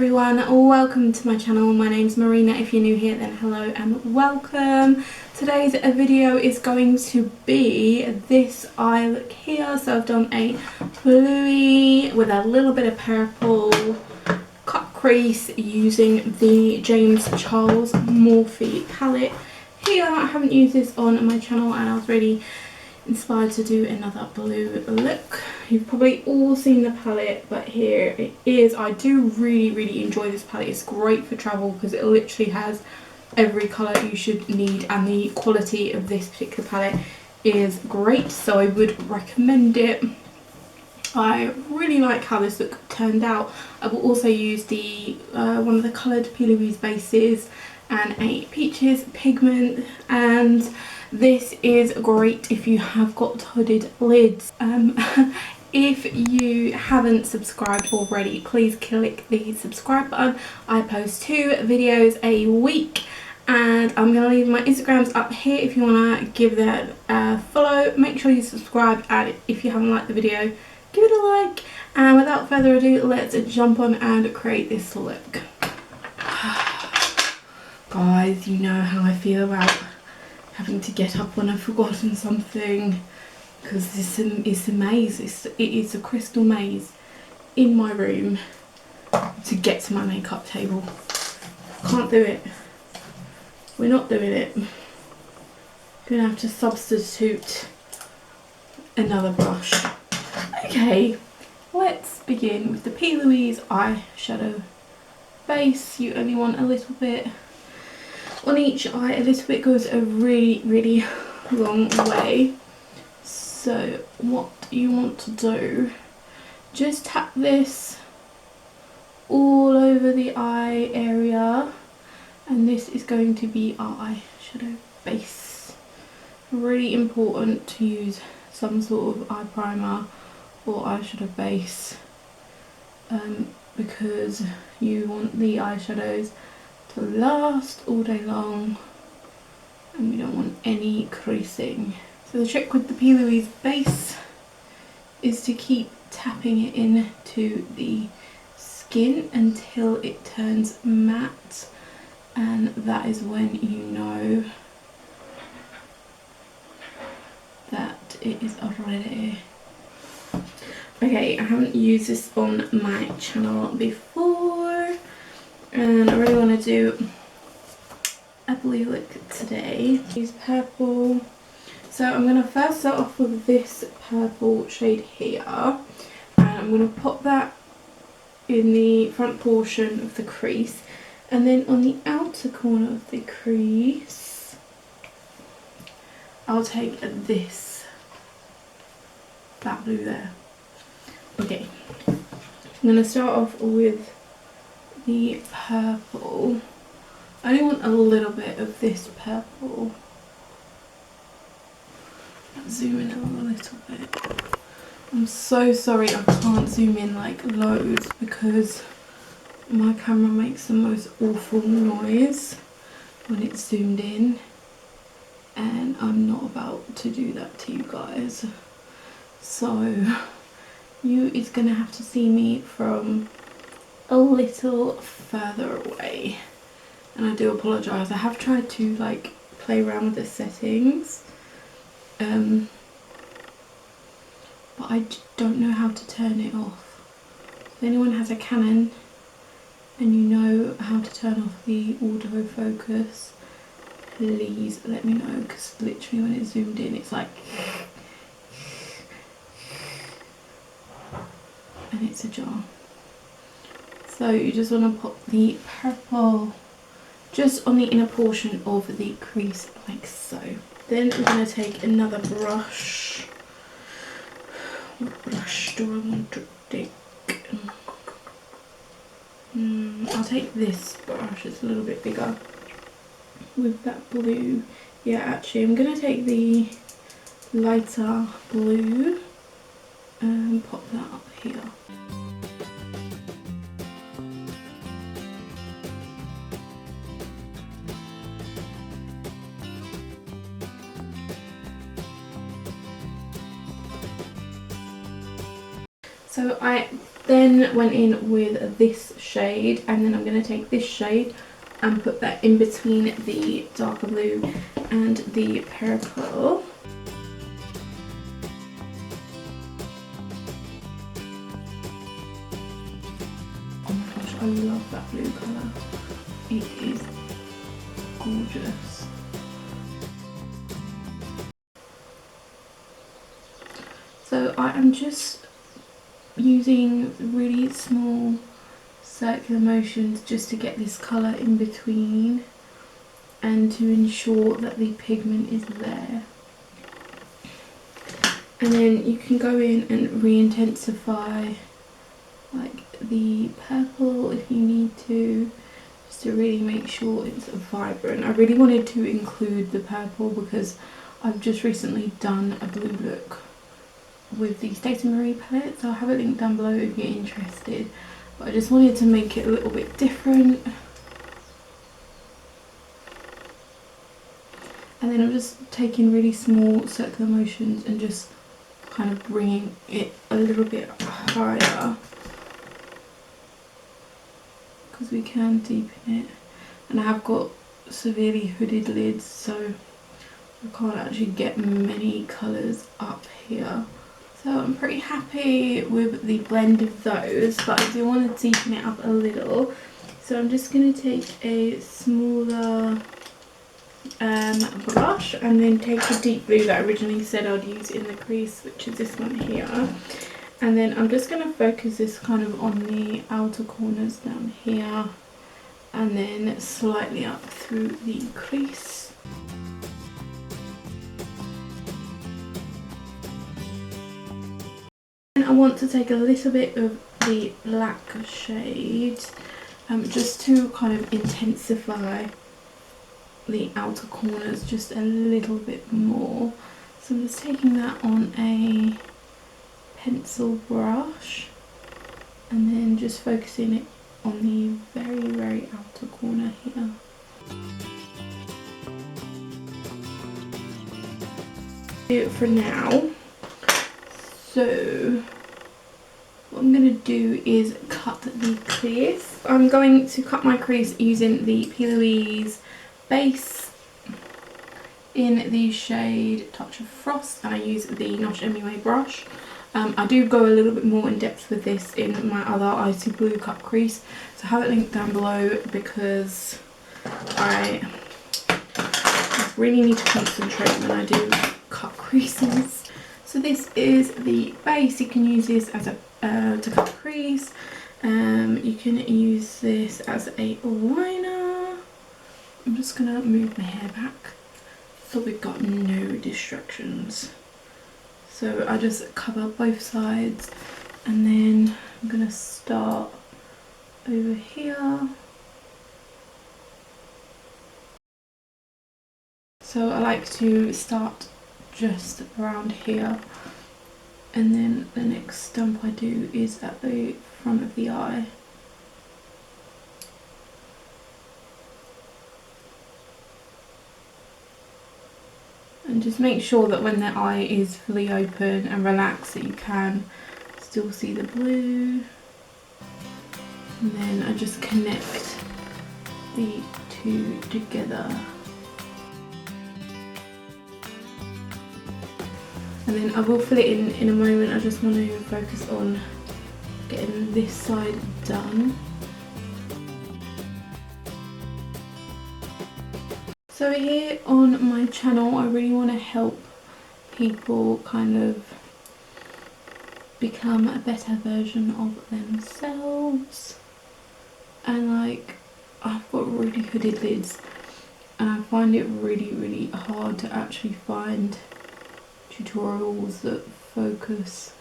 everyone, welcome to my channel. My name's Marina. If you're new here, then hello and welcome. Today's video is going to be this eye look here. So I've done a bluey with a little bit of purple cut crease using the James Charles Morphe palette here. I haven't used this on my channel and I was really inspired to do another blue look. You've probably all seen the palette, but here it is. I do really enjoy this palette. It's great for travel because it literally has every colour you should need, and the quality of this particular palette is great, so I would recommend it. I really like how this look turned out. I will also use the one of the coloured Louise bases and a peaches pigment, and this is great if you have got hooded lids. If you haven't subscribed already, please click the subscribe button. I post 2 videos a week, and I'm going to leave my Instagrams up here if you want to give that a follow. Make sure you subscribe, and if you haven't liked the video, give it a like. And without further ado, let's jump on and create this look. Guys, you know how I feel about having to get up when I've forgotten something, because this is a maze. It is a crystal maze in my room to get to my makeup table. Can't do it. We're not doing it. Gonna have to substitute another brush. Okay, let's begin with the Louise eyeshadow base. You only want a little bit on each eye. A little bit goes a really long way. So what you want to do, just tap this all over the eye area, and this is going to be our eyeshadow base. Really important to use some sort of eye primer or eyeshadow base, because you want the eyeshadows to last all day long and we don't want any creasing. So the trick with the Louise base is to keep tapping it into the skin until it turns matte, and that is when you know that it is ready. Okay, I haven't used this on my channel before, and I really want to do a blue look today. Use purple. So I'm going to first start off with this purple shade here, and I'm going to pop that in the front portion of the crease, and then on the outer corner of the crease I'll take that blue there. Okay, I'm going to start off with the purple. I only want a little bit of this purple. Zoom in a little bit. I'm so sorry I can't zoom in like loads because my camera makes the most awful noise when it's zoomed in, and I'm not about to do that to you guys. So you is gonna have to see me from a little further away, and I do apologise. I have tried to like play around with the settings, but I don't know how to turn it off. If anyone has a Canon and you know how to turn off the autofocus, please let me know, because literally when it's zoomed in it's like, and it's a jar. So you just want to pop the purple just on the inner portion of the crease like so. Then we're going to take another brush. What brush do I want to take? I'll take this brush, it's a little bit bigger with that blue. Yeah, actually I'm going to take the lighter blue and pop that up here. So I then went in with this shade, and then I'm going to take this shade and put that in between the darker blue and the purple. Oh my gosh, I love that blue colour. It is gorgeous. So I am just using really small circular motions just to get this colour in between and to ensure that the pigment is there. And then you can go in and re-intensify like the purple if you need to, just to really make sure it's vibrant. I really wanted to include the purple because I've just recently done a blue look with the Stacey Marie palette, so I'll have a link down below if you're interested. But I just wanted to make it a little bit different. And then I'm just taking really small circular motions and just kind of bringing it a little bit higher, because we can deepen it. And I have got severely hooded lids, so I can't actually get many colours up here. So I'm pretty happy with the blend of those, but I do want to deepen it up a little. So I'm just going to take a smaller brush and then take the deep blue that I originally said I'd use in the crease, which is this one here. And then I'm just going to focus this kind of on the outer corners down here and then slightly up through the crease. And I want to take a little bit of the black shade just to kind of intensify the outer corners just a little bit more. So I'm just taking that on a pencil brush and then just focusing it on the very outer corner here. Do it for now. So what I'm going to do is cut the crease. I'm going to cut my crease using the Louise base in the shade Touch of Frost, and I use the Notch MUA brush. I do go a little bit more in depth with this in my other icy blue cut crease, so have it linked down below because I really need to concentrate when I do cut creases. So this is the base. You can use this as a to cut crease. You can use this as a liner. I'm just gonna move my hair back so we've got no distractions. So I just cover both sides and then I'm gonna start over here. So I like to start just around here, and then the next stump I do is at the front of the eye. And just make sure that when the eye is fully open and relaxed that you can still see the blue. And then I just connect the two together. And then I will fill it in a moment. I just want to focus on getting this side done. So here on my channel, I really want to help people kind of become a better version of themselves. And like, I've got really hooded lids and I find it really hard to actually find tutorials that focus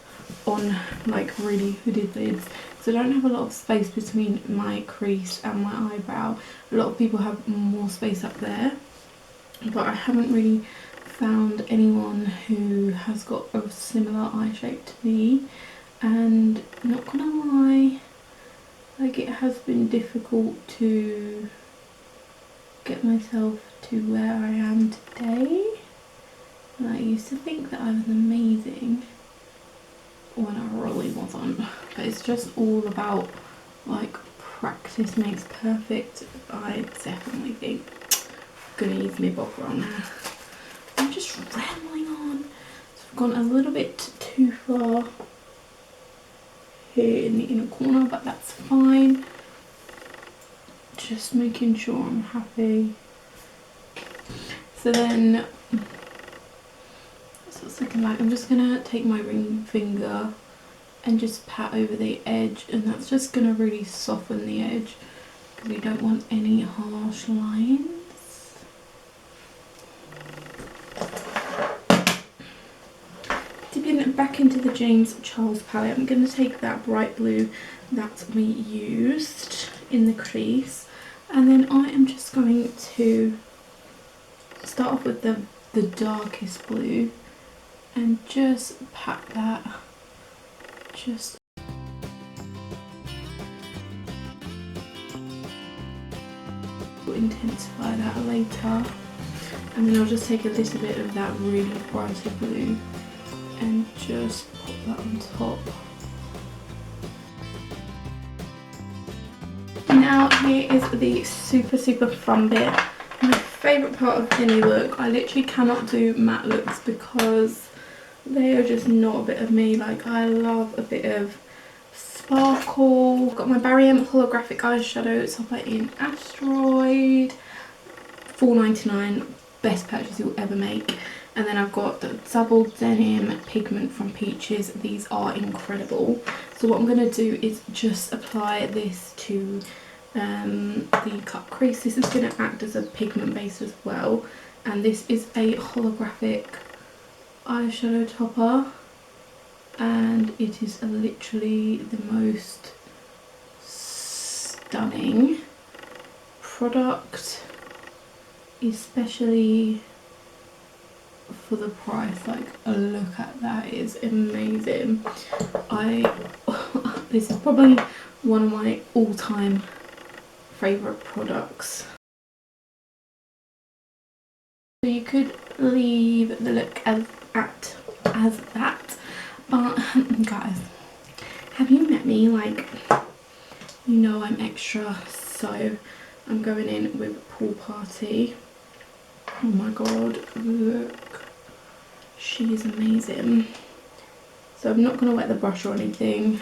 on like really hooded lids, so I don't have a lot of space between my crease and my eyebrow. A lot of people have more space up there, but I haven't really found anyone who has got a similar eye shape to me. And not gonna lie, like it has been difficult to get myself to where I am today. And I used to think that I was amazing, when I really wasn't. But it's just all about like practice makes perfect. I definitely think I'm gonna use my bobber on now. I'm just rambling on. So I've gone a little bit too far here in the inner corner, but that's fine. Just making sure I'm happy. So then, that's what it's looking like. I'm just gonna take my ring finger and just pat over the edge, and that's just gonna really soften the edge because we don't want any harsh lines. Dipping back into the James Charles palette, I'm going to take that bright blue that we used in the crease, and then I am just going to start off with the darkest blue and just pat that just intensify that later, and then I'll just take a little bit of that really brighter blue and just put that on top. Now here is the super fun bit. My favourite part of any look. I literally cannot do matte looks because they are just not a bit of me. Like, I love a bit of sparkle. I've got my Barry M holographic eyeshadow topper in Asteroid, $4.99, best purchase you'll ever make. And then I've got the double denim pigment from Peaches. These are incredible. So what I'm going to do is just apply this to the cut crease. This is going to act as a pigment base as well. And this is a holographic eyeshadow topper. And it is literally the most stunning product, especially for the price. Like, look at that, it is amazing. This is probably one of my all-time favourite products. So you could leave the look as that, but guys, have you met me? Like, you know I'm extra, so I'm going in with Pool Party. Oh my god, look, she is amazing. So I'm not going to wet the brush or anything.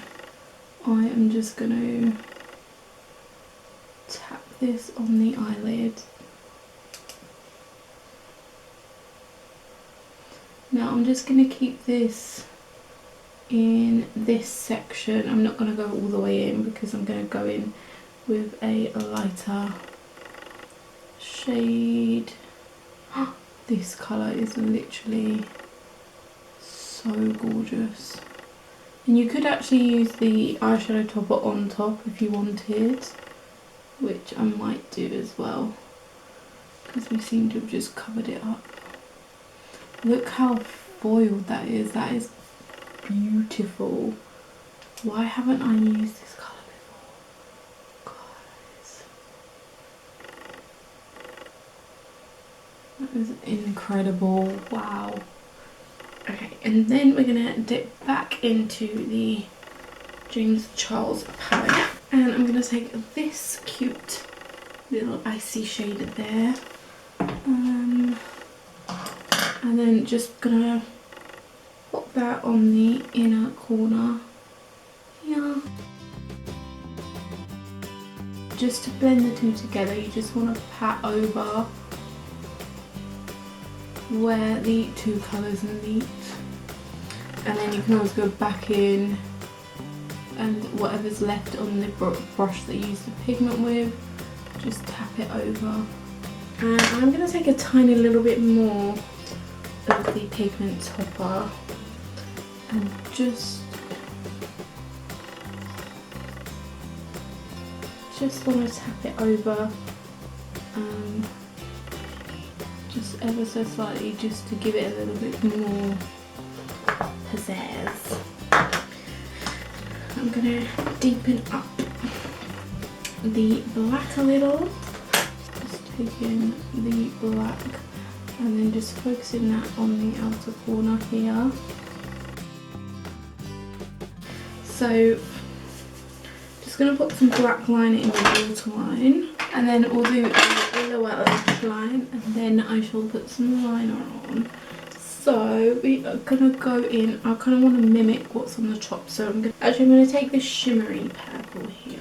I am just going to tap this on the eyelid. Now I'm just going to keep this in this section. I'm not going to go all the way in because I'm going to go in with a lighter shade. This colour is literally so gorgeous. And you could actually use the eyeshadow topper on top if you wanted, which I might do as well, because we seem to have just covered it up. Look how foiled that is. That is beautiful. Why haven't I used this colour before? Guys, that is incredible. Wow. Okay, and then we're gonna dip back into the James Charles palette, and I'm gonna take this cute little icy shade there, and then just gonna pop that on the inner corner here. Just to blend the two together, you just want to pat over where the two colours meet, and then you can always go back in and whatever's left on the brush that you used the pigment with, just tap it over. And I'm going to take a tiny little bit more of the pigment topper and just want to tap it over, just ever so slightly, just to give it a little bit more pizzazz. I'm going to deepen up the black a little, just taking the black and then just focusing that on the outer corner here. So just going to put some black liner in the waterline, and then we'll do a lower lash line, and then I shall put some liner on. So we are going to go in, I kind of want to mimic what's on the top, so I'm going to take this shimmery purple here.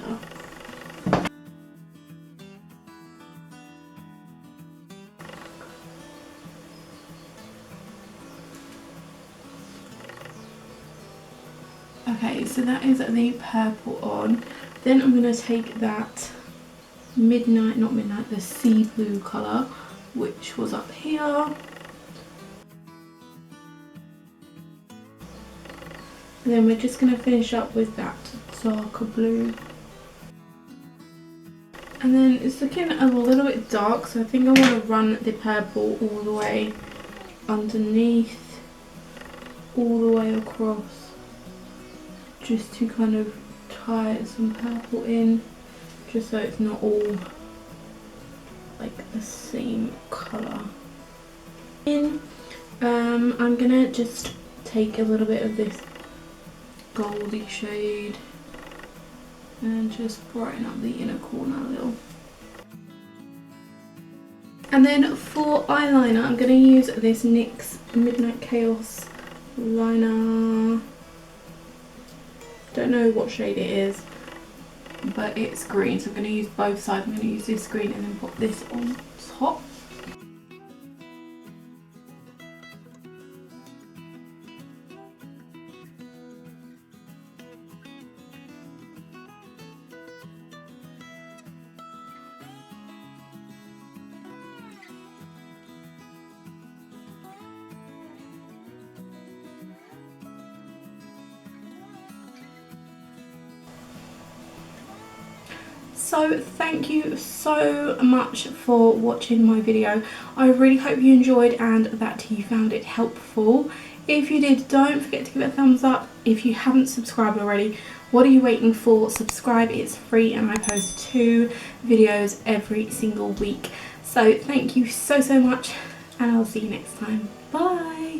Okay, so that is the purple on. Then I'm going to take that the sea blue colour, which was up here. And then we're just going to finish up with that darker blue. And then it's looking a little bit dark, so I think I want to run the purple all the way underneath, all the way across, just to kind of tie some purple in, just so it's not all like the same colour. I'm gonna just take a little bit of this goldy shade and just brighten up the inner corner a little. And then for eyeliner, I'm going to use this NYX Midnight Chaos liner. Don't know what shade it is, but it's green, so I'm going to use both sides. I'm going to use this green and then put this on top. So thank you so much for watching my video. I really hope you enjoyed and that you found it helpful. If you did, don't forget to give it a thumbs up. If you haven't subscribed already, what are you waiting for? Subscribe, it's free, and I post 2 videos every single week. So thank you so much, and I'll see you next time. Bye!